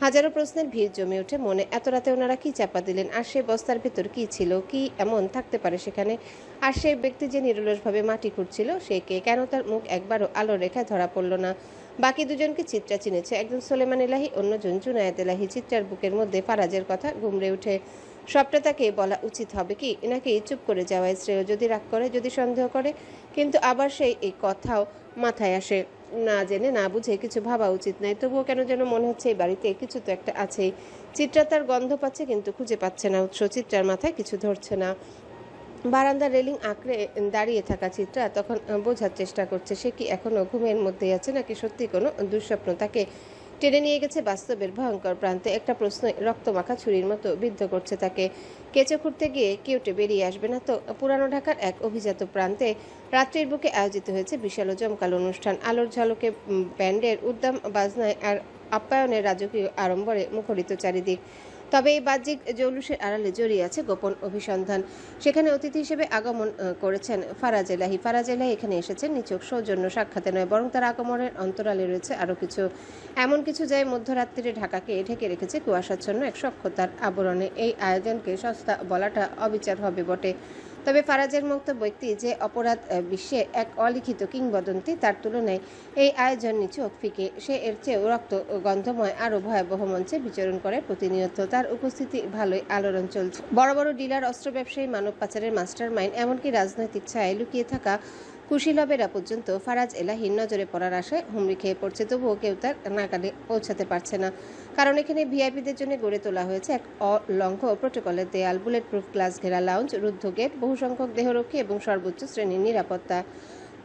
হাজারো প্রশ্নের ভিড় জমে ওঠে মনে। এত রাতে ওনারা কি চাপা দিলেন? আর সেই বস্তার ভেতর কি ছিল? কি এমন থাকতে পারে সেখানে? আর সেই ব্যক্তি যে নিরলসভাবে মাটি খুঁড়ছিল, সে কে? কেন তার মুখ একবারও আলো রেখায় ধরা পড়ল না? বাকি দুজনকে চিত্রা চিনেছে। একজন সোলেমান এলাহি, অন্যজন জুনায়েদ এলাহি। চিত্রার বুকের মধ্যে ফারাজের কথা ঘুমড়ে ওঠে। সবটা তাকে বলা উচিত হবে কি, নাকি চুপ করে যাওয়াই শ্রেয়? যদি রাগ করে, যদি সন্দেহ করে, কিন্তু আবার সেই এই কথাও মাথায় আসে। না জেনে না বুঝে কিছু ভাবা উচিত নয়। তবুও কেন যেন মনে হচ্ছে এই বাড়িতে কিছু তো একটা আছেই। চিত্রা তার গন্ধ পাচ্ছে, কিন্তু খুঁজে পাচ্ছে না উৎস। চিত্রার মাথায় কিছু ধরছে না। বারান্দার রেলিং আঁকড়ে দাঁড়িয়ে থাকা চিত্রা তখন বোঝার চেষ্টা করছে সে কি এখনো ঘুমের মধ্যেই আছে, নাকি সত্যি কোনো দুঃস্বপ্ন তাকে টেনে নিয়ে গেছে বাস্তবের ভয়ঙ্কর প্রান্তে। একটা প্রশ্ন রক্তমাখা ছুরির মতো বিদ্ধ করছে তাকে। কেঁচো খুঁড়তে গিয়ে কেউটে বেরিয়ে আসবে না তো? পুরানো ঢাকার এক অভিজাত প্রান্তে রাত্রির বুকে আয়োজিত হয়েছে বিশাল ও জমকালো অনুষ্ঠান। আলোর ঝলকে, ব্যান্ডের উদ্দাম বাজনায় আর আপ্যায়নের রাজকীয় আড়ম্বরে মুখরিত চারিদিক। তবে এই বাহ্যিক জৌলুসের আড়ালে জড়িয়ে আছে গোপন অভিসন্ধান। সেখানে অতিথি হিসেবে আগমন করেছেন ফারাজ এলাহি। ফারাজ এলাহি এখানে এসেছেন নিছক সৌজন্য সাক্ষাতে নয়, বরং তার আগমনের অন্তরালে রয়েছে আরও কিছু। এমন কিছু যায় মধ্যরাত্রিরে ঢাকাকে ঢেকে রেখেছে কুয়াশাচ্ছন্ন এক সখ্যতার আবরণে। এই আয়োজনকে সস্তা বলাটা অবিচার হবে বটে, তবে ফারাজের মতো ব্যক্তি যে অপরাধ বিশ্বে এক অলিখিত কিংবদন্তি, তার তুলনায় এই আয়োজন নিছক ফিকে। সে এর চেয়েও রক্ত গন্ধময় আরও ভয়াবহ মঞ্চে বিচরণ করে প্রতিনিয়ত। তার উপস্থিতি ভালোই আলোড়ন চলছে। বড় বড় ডিলার, অস্ত্র ব্যবসায়ী, মানব পাচারের মাস্টার মাইন্ড, এমনকি রাজনৈতিক ছায়ায় লুকিয়ে থাকা কুশীলবেরা পর্যন্ত ফারাজ এলাহির নজরে পড়ার আশায় হুমড়ি খেয়ে পড়ছে। তবুও কেউ তার নাগালে পৌঁছাতে পারছে না, কারণ এখানে ভিআইপিদের জন্য গড়ে তোলা হয়েছে এক অলঙ্ঘ প্রোটোকলের দেয়াল, বুলেট প্রুফ গ্লাস ঘেরা লাউঞ্জ, রুদ্ধ গেট, বহুসংখ্যক দেহরক্ষী এবং সর্বোচ্চ শ্রেণীর নিরাপত্তা।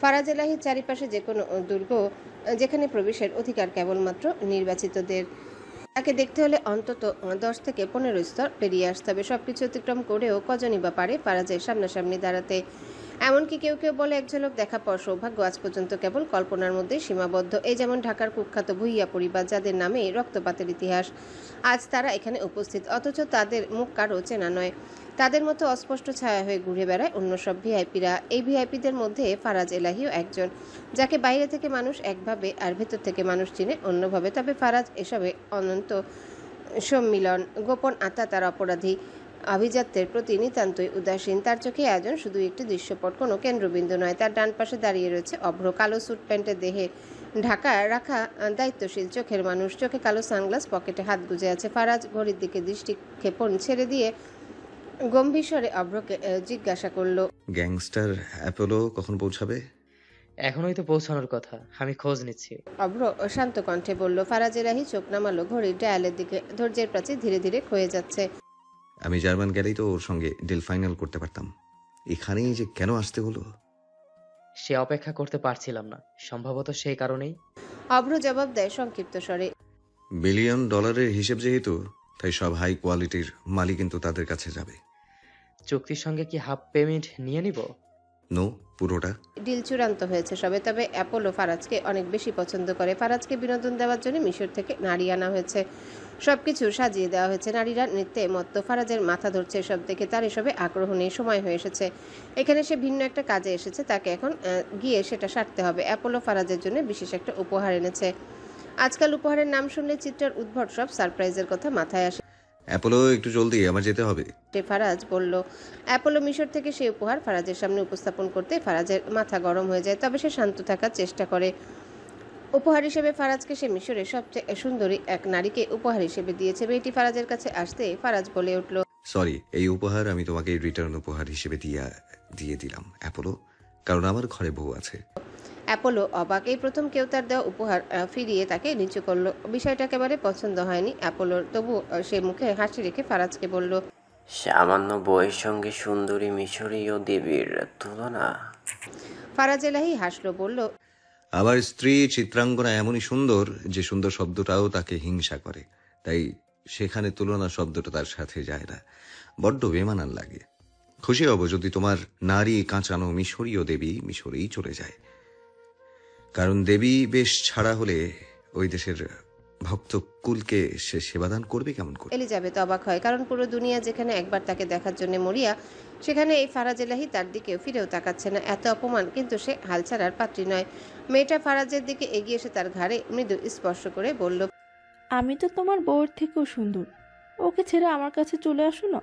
ফারাজ এলাহির চারিপাশে যে কোনো দুর্গ, যেখানে প্রবেশের অধিকার কেবলমাত্র নির্বাচিতদের। তাকে দেখতে হলে অন্তত 10 থেকে 15 স্তর পেরিয়ে আসতে হবে। সবকিছু অতিক্রম করেও কজনই বা পারে ফারাজের সামনাসামনি দাঁড়াতে? এমনকি কেউ কেউ বলে এক ঝলক দেখা পাওয়ার সৌভাগ্য আজ পর্যন্ত কেবল কল্পনার মধ্যেই সীমাবদ্ধ। এই যেমন ঢাকার কুখ্যাত ভুইয়া পরিবার, যাদের নামে রক্তপাতের ইতিহাস। আজ তারা এখানে উপস্থিত, অথচ তাদের মুখ কারো চেনা নয়। তাদের মতো অস্পষ্ট ছায়া হয়ে ঘুরে বেড়ায় অন্য সব ভিআইপিরা। এই ভিআইপিদের মধ্যে ফারাজ এলাহিও একজন, যাকে বাইরে থেকে মানুষ একভাবে আর ভেতর থেকে মানুষ চিনে অন্যভাবে। তবে ফারাজ এসবে অনন্ত সম্মিলন। গোপন আত্মা তার অপরাধী, আভিজাত্যের প্রতি নিতান্তই উদাসীন। তার চোখে আয়োজন শুধু একটি দৃশ্যপট, কোনো কেন্দ্রবিন্দু নয়। তার ডান পাশে দাঁড়িয়ে রয়েছে অভ্র, কালো স্যুট প্যান্টের দেহে ঢাকা রাখা দায়িত্বশীল চোখের মানুষ। চোখে কালো সানগ্লাস, পকেটে হাত গুজে আছে। ফারাজ ঘড়ির দিকে দৃষ্টি ক্ষেপণ ছেড়ে দিয়ে গম্ভীর স্বরে অভ্রকে জিজ্ঞাসা করল, গ্যাংস্টার অ্যাপোলো কখন পৌঁছাবে? এখনই তো পৌঁছানোর কথা, আমি খোঁজ নিচ্ছি। অভ্র শান্ত কণ্ঠে বলল। ফারাজ এলাহি চোখ নামালো ঘড়ির ডায়ালের দিকে। ধৈর্যের প্রাচীর ধীরে ধীরে ক্ষয়ে যাচ্ছে। আমি জার্মান গেলেই তো ওর সঙ্গে ডিল ফাইনাল করতে পারতাম, এখানেই যে কেন আসতে হলো? সে অপেক্ষা করতে পারছিলাম না, সম্ভবত সেই কারণেই। অভ্র জবাব দেয় সংক্ষিপ্ত স্বরে, $1 বিলিয়ন হিসেব যেহেতু, তাই সব হাই কোয়ালিটির মালই কিন্তু তাদের কাছে যাবে। চুক্তির সঙ্গে কি হাফ পেমেন্ট নিয়ে নিব? নো, পুরোটা। ডিল চূড়ান্ত হয়েছে সবে, তবে অ্যাপোলো ফারাজকে অনেক বেশি পছন্দ করে। ফারাজকে বিনোদন দেওয়ার জন্য মিশর থেকে নারী আনা হয়েছে, সবকিছু সাজিয়ে দেওয়া হয়েছে। নারীরা নৃত্যে মত্ত, ফারাজের মাথা ধরছে এসব দেখে। তার এসবে আগ্রহ নেই, সময় হয়ে এসেছে। এখানে সে ভিন্ন একটা কাজে এসেছে, তাকে এখন গিয়ে সেটা সারতে হবে। অ্যাপোলো ফারাজের জন্য বিশেষ একটা উপহার এনেছে। আজকাল উপহারের নাম শুনলে চিত্রার উদ্ভট সব সারপ্রাইজের কথা মাথায় আসে। অ্যাপোলো, একটু জলদি, আমার যেতে হবে। ফারাজ বলল। অ্যাপোলো মিশর থেকে সেই উপহার ফারাজের সামনে উপস্থাপন করতে ফারাজের মাথা গরম হয়ে যায়, তবে সে শান্ত থাকার চেষ্টা করে। উপহার হিসেবে ফারাজকে সে মিশরের সবচেয়ে সুন্দরী এক নারীকে উপহার হিসেবে দিয়েছে। মেয়েটি ফারাজের কাছে আসতে ফারাজ বলে উঠল, সরি, এই উপহার আমি তোমাকে রিটার্ন উপহার হিসেবে দিয়ে দিলাম অ্যাপোলো, কারণ আমার ঘরে বউ আছে। অ্যাপোলো অবাক, এই প্রথম কেউ তার দেওয়া উপহার ফিরিয়ে তাকে নিচু করলো। বিষয়টা একেবারে পছন্দ হয়নি অ্যাপোলোর, তবু সে মুখে হাসি রেখে ফারাজকে বলল, সামান্য বইয়ের সঙ্গে সুন্দরী মিশরীয় দেবীর তুলনা? ফারাজ এলাহি হাসলো, বলল, আমার স্ত্রী চিত্রাঙ্গনা এমনই সুন্দর যে সুন্দর শব্দটাও তাকে হিংসা করে, তাই সেখানে তুলনা শব্দটা তার সাথে যায় না, বড্ড বেমানান লাগে। খুশি হব যদি তোমার নারী কাঁচানো মিশরীয় দেবী মিশরেই চলে যায়, কারণ দেবী বেশ ছাড়া হলে ওই দেশের ভক্ত কুলকে সে সেবাদান করবে কেমন করে। এলিজাবেথ অবাক হয়, কারণ পুরো দুনিয়া যেখানে একবার তাকে দেখার জন্য মরিয়া, সেখানে এই ফারাজ এলাহি তার দিকেও ফিরেও তাকাচ্ছে না। এত অপমান, কিন্তু সে হাল ছাড়ার পাত্রী নয়। মেয়েটা ফারাজের দিকে এগিয়ে এসে তার ঘাড়ে মৃদু স্পর্শ করে বলল, আমি তো তোমার বউয়ের থেকেও সুন্দর, ওকে ছেড়ে আমার কাছে চলে আসো না।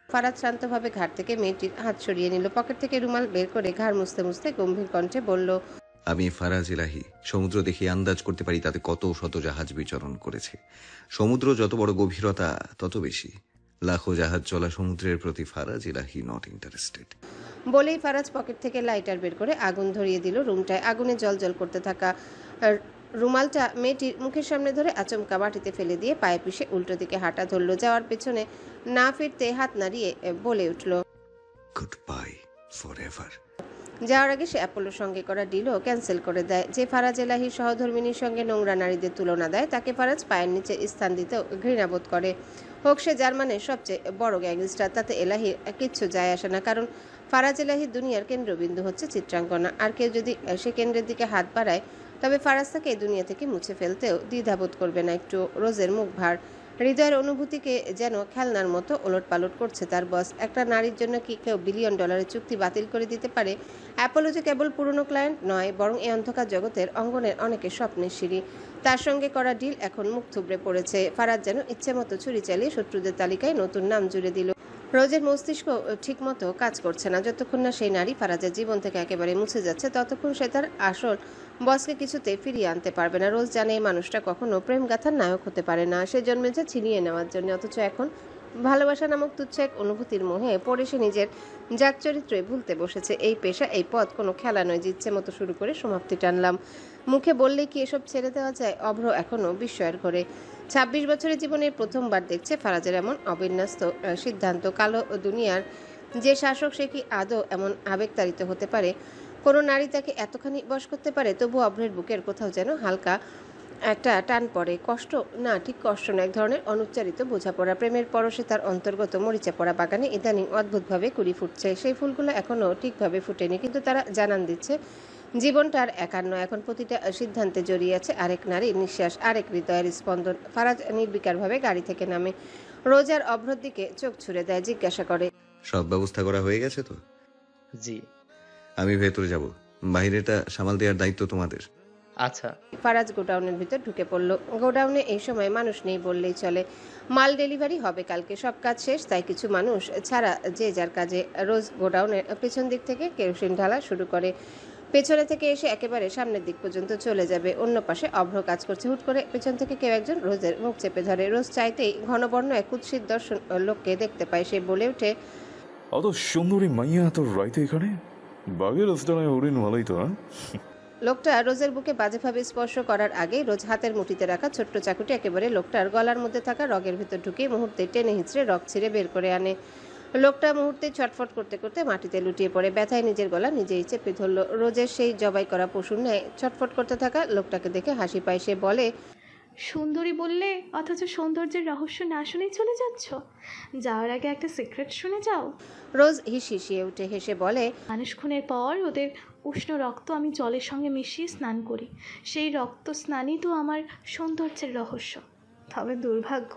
ফারাজ শান্তভাবে ঘাট থেকে মেয়েটির হাত সরিয়ে নিল, পকেট থেকে রুমাল বের করে ঘাড় মুছতে মুছতে গম্ভীর কণ্ঠে বলল, আমি ফারাজ এলাহি, সমুদ্র দেখে আন্দাজ করতে পারি তাতে কত শত জাহাজ বিচরণ করেছে। সমুদ্র যত বড় গভীরতা তত বেশি। লাখো জাহাজ চলা সমুদ্রের প্রতি ফারাজ এলাহি নট ইন্টারেস্টেড। বলেই ফারাজ পকেট থেকে লাইটার বের করে আগুন ধরিয়ে দিল। রুমটায় আগুনে জ্বলজ্বল করতে থাকা রুমালটা মেয়েটির মুখের সামনে ধরে আচমকা মাটিতে ফেলে দিয়ে পায়ে পিষে উল্টো দিকে হাঁটা ধরলো। যাওয়ার পেছনে না ফিরতে হাত নাড়িয়ে বলে উঠল, গুড বাই ফরএভার। যাওয়ার আগে সে অ্যাপোলোর সঙ্গে করা ডিলও ক্যান্সেল করে দেয়। যে ফারাজ এলাহির সহধর্মিনীর সঙ্গে নোংরা নারীদের তুলনা দেয়, তাকে ফারাজ পায়ের নিচে স্থান দিতেও ঘৃণাবোধ করে। হোক সে জার্মানের সবচেয়ে বড় গ্যাংস্টার, তাতে এলাহির কিচ্ছু যায় আসে না, কারণ ফারাজ এলাহির দুনিয়ার কেন্দ্রবিন্দু হচ্ছে চিত্রাঙ্গনা। আর কেউ যদি সে কেন্দ্রের দিকে হাত বাড়ায়, তবে ফারাজ তাকে এই দুনিয়া থেকে মুছে ফেলতেও দ্বিধাবোধ করবে না একটু। রোজের মুখ ভার, হৃদয়ের অনুভূতিকে যেন খেলনার মতো ওলটপালট করছে তার বস। একটা নারীর জন্য কি কেউ $1 বিলিয়ন চুক্তি বাতিল করে দিতে পারে? অ্যাপোলো যে কেবল পুরনো ক্লায়েন্ট নয়, বরং এই অন্ধকার জগতের অঙ্গনের অনেকের স্বপ্নের সিঁড়ি। তার সঙ্গে করা ডিল এখন মুখ থুবড়ে পড়েছে। ফারাজ যেন ইচ্ছে মতো ছুরি চালিয়ে শত্রুদের তালিকায় নতুন নাম জুড়ে দিল। রোজের মস্তিষ্ক ঠিকমতো কাজ করছে না। যতক্ষণ না সেই নারী ফারাজের জীবন থেকে একেবারে মুছে যাচ্ছে, ততক্ষণ সে তার আসল বসকে কিছুতে ফিরিয়ে আনতে পারবে না। রোজ জানে এই মানুষটা কখনো প্রেম গাথার নায়ক হতে পারে না। সে জন্মেছে ছিনিয়ে নেওয়ার জন্য, অথচ এখন ভালোবাসা নামক তুচ্ছ এক অনুভূতির মোহে পড়ে সে নিজের জাত চরিত্রে ভুলতে বসেছে। এই পেশা, এই পথ কোনো খেলা নয় যে ইচ্ছে মতো শুরু করে সমাপ্তি টানলাম। মুখে বললেই কি এসব ছেড়ে দেওয়া যায়? অভ্র এখনো বিস্ময়ের ঘরে। 26 বছরের জীবনে প্রথমবার দেখছে ফারাজের এমন অবিন্যস্ত সিদ্ধান্ত। কালো দুনিয়ার যে শাসক, সে কি আদৌ এমন আবেগতাড়িত হতে পারে? কোনো নারী তাকে এতখানি বশ করতে পারে? তবু অভ্রের বুকের কোথাও যেন হালকা একটা টান পড়ে। কষ্ট না, ঠিক কষ্ট না, এক ধরনের অনুচ্চারিত বোঝাপড়া। প্রেমের পরশে তার অন্তর্গত মরিচা পড়া বাগানে ইদানিং অদ্ভুতভাবে কুড়ি ফুটছে। সেই ফুলগুলো এখনও ঠিকভাবে ফুটেনি, কিন্তু তারা জানান দিচ্ছে জীবনটা আর একার নয়। এখন প্রতিটা সিদ্ধান্তে জড়িয়ে আছে আরেক নারীর নিঃশ্বাস, আরেক হৃদয়ের স্পন্দন। ফারাজ নির্বিকারভাবে গাড়ি থেকে নামে। রোজার অভ্রর দিকে চোখ ছুড়ে দেয়, জিজ্ঞাসা করে, সব ব্যবস্থা করা হয়ে গেছে তো? জি। আমি ভেতরে যাব, বাইরেটা সামাল দেওয়ার দায়িত্ব তোমাদের। আচ্ছা। ফারাজ গোডাউনের ভিতর ঢুকে পড়ল। গোডাউনে এই সময় মানুষ নেই বললেই চলে। মাল ডেলিভারি হবে কালকে, সব কাজ শেষ, তাই কিছু মানুষ ছাড়া যে যার কাজে। রোজ গোডাউনের পেছন দিক থেকে কেরোসিন ঢালা শুরু করে। পেছনে থেকে এসে একেবারে সামনের দিক পর্যন্ত চলে যাবে। অন্য পাশে অভ্র কাজ করছে। হুট করে পেছন থেকে কেউ একজন রোজের মুখ চেপে ধরে। রোজ চাইতেই ঘনবর্ণ এক কুৎসিত দর্শন লোককে দেখতে পায়। সে বলে ওঠে, অত সুন্দরী মাইয়া তোর রাইতে এখানে? বাঘের রাস্তায় হরিণ ভালোই তো। লোকটা রোজের বুকে বাজেভাবে স্পর্শ করার আগেই রোজ হাতের মুঠিতে রাখা ছোট্ট চাকুটি একেবারে লোকটার গলার মধ্যে থাকা রগের ভিতর ঢুকে মুহূর্তে টেনে হিঁচড়ে রগ ছিঁড়ে বের করে আনে। লোকটা মুহূর্তে ছটফট করতে করতে মাটিতে লুটিয়ে পড়ে। ব্যথায় নিজের গলা নিজেই চেপে ধরল। রোজের সেই জবাই করা পশুর ন্যায় ছটফট করতে থাকা লোকটাকে দেখে হাসি পায়। সে বলে, সুন্দরী বললে অথচ সৌন্দর্যের রহস্য না শুনেই চলে যাচ্ছ। যাওয়ার আগে একটা সিক্রেট শুনে যাও। রোজ হিসিয়ে উঠে হেসে বলে, মানুষ খুনের পর ওদের উষ্ণ রক্ত আমি জলের সঙ্গে মিশিয়ে স্নান করি। সেই রক্ত স্নানই তো আমার সৌন্দর্যের রহস্য। তবে দুর্ভাগ্য,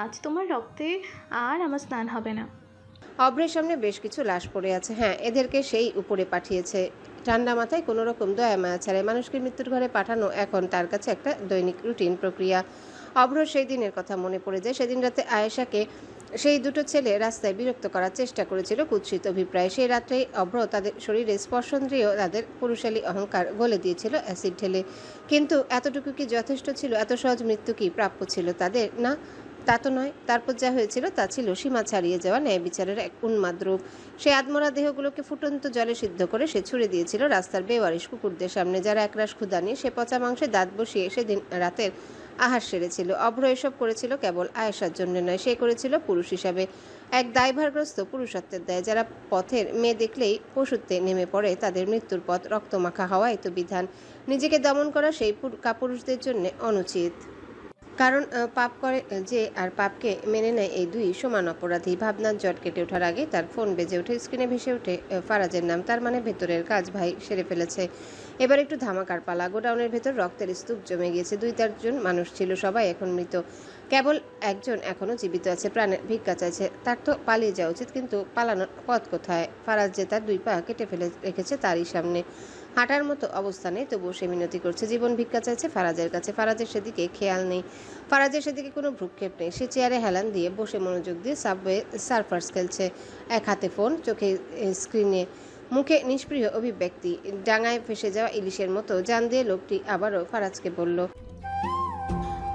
আজ তোমার রক্তে আর আমার স্নান হবে না। অভ্রের সামনে বেশ কিছু লাশ পড়ে আছে। হ্যাঁ, এদেরকে সেই উপরে পাঠিয়েছে। ঠান্ডা মাথায় কোনো রকম দয়া মায়া ছাড়াই মানুষকে মৃত্যুর ঘরে পাঠানো এখন তার কাছে একটা দৈনিক রুটিন প্রক্রিয়া। অভ্র সেই দিনের কথা মনে পড়ে যায়। সেদিন রাতে আয়েশাকে সেই দুটো ছেলে রাস্তায় বিরক্ত করার চেষ্টা করেছিল কুৎসিত অভিপ্রায়। সেই রাত্রেই অভ্র তাদের শরীরে স্পর্শন্দ্রিয় তাদের পুরুষালী অহংকার গলে দিয়েছিল অ্যাসিড ঢেলে। কিন্তু এতটুকু কি যথেষ্ট ছিল? এত সহজ মৃত্যু কি প্রাপ্য ছিল তাদের? না, তা তো নয়। তারপর যা হয়েছিল তা ছিল সীমা ছাড়িয়ে যাওয়া ন্যায় বিচারের এক উন্মাদ রূপ। সেই আত্মরা দেহগুলোকে ফুটন্ত জলে সিদ্ধ করে সে ছুড়ে দিয়েছিল রাস্তার বেওয়ারিশ কুকুরদের সামনে, যারা একরাশ ক্ষুধা নিয়ে সে পচা মাংসে দাঁত বসিয়ে সেদিন রাতের আহার সেরেছিল। অভ্র এসব করেছিল কেবল আয়েশার জন্য নয়, সে করেছিল পুরুষ হিসাবে, এক দায়ভারগ্রস্ত পুরুষত্বের দায়। যারা পথের মেয়ে দেখলেই পশুত্বে নেমে পড়ে, তাদের মৃত্যুর পথ রক্তমাখা হওয়াই তো বিধান। নিজেকে দমন করা সেই কাপুরুষদের জন্য অনুচিত। কারণ পাপ করে যে আর পাপকে মেনে নেয়, এই দুই সমান অপরাধী। ভাবনার জট কেটে ওঠার আগে তার ফোন বেজে ওঠে। স্ক্রিনে ভেসে ওঠে ফারাজের নাম। তার মানে ভেতরের কাজ ভাই সেরে ফেলেছে। এবার একটু ধামাকার পালা। গোডাউনের ভেতর রক্তের স্তূপ জমে গিয়েছে। 2-4 জন মানুষ ছিল, সবাই এখন মৃত। কেবল একজন এখনো জীবিত আছে, প্রাণের ভিক্ষা চাইছে। তার তো পালিয়ে যাওয়া উচিত, কিন্তু পালানোর পথ কোথায়? ফারাজ যে তার 2 পা কেটে ফেলে রেখেছে তারই সামনে। হাঁটার মতো অবস্থা নেই, তবুও সে মিনতি করছে। জীবন ভিক্ষা চাইছে ফারাজের কাছে। ফারাজের সেদিকে খেয়াল নেই, ফারাজের সেদিকে কোনো ভ্রুক্ষেপ নেই। সে চেয়ারে হেলান দিয়ে বসে মনোযোগ দিয়ে সাবওয়ে সার্ফার্স খেলছে। এক হাতে ফোন, চোখে স্ক্রিনে, মুখে নিষ্প্রিয় অভিব্যক্তি। ডাঙায় ফেসে যাওয়া ইলিশের মতো জান দিয়ে লোকটি আবারও ফারাজকে বলল,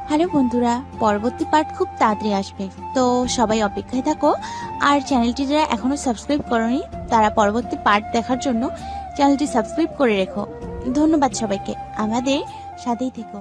হ্যালো বন্ধুরা, পরবর্তী পার্ট খুব তাড়াতাড়ি আসবে, তো সবাই অপেক্ষায় থাকো। আর চ্যানেলটি যারা এখনো সাবস্ক্রাইব করোনি তারা পরবর্তী পার্ট দেখার জন্য চ্যানেলটি সাবস্ক্রাইব করে রেখো। ধন্যবাদ সবাইকে, আমাদের সাথেই থেকো।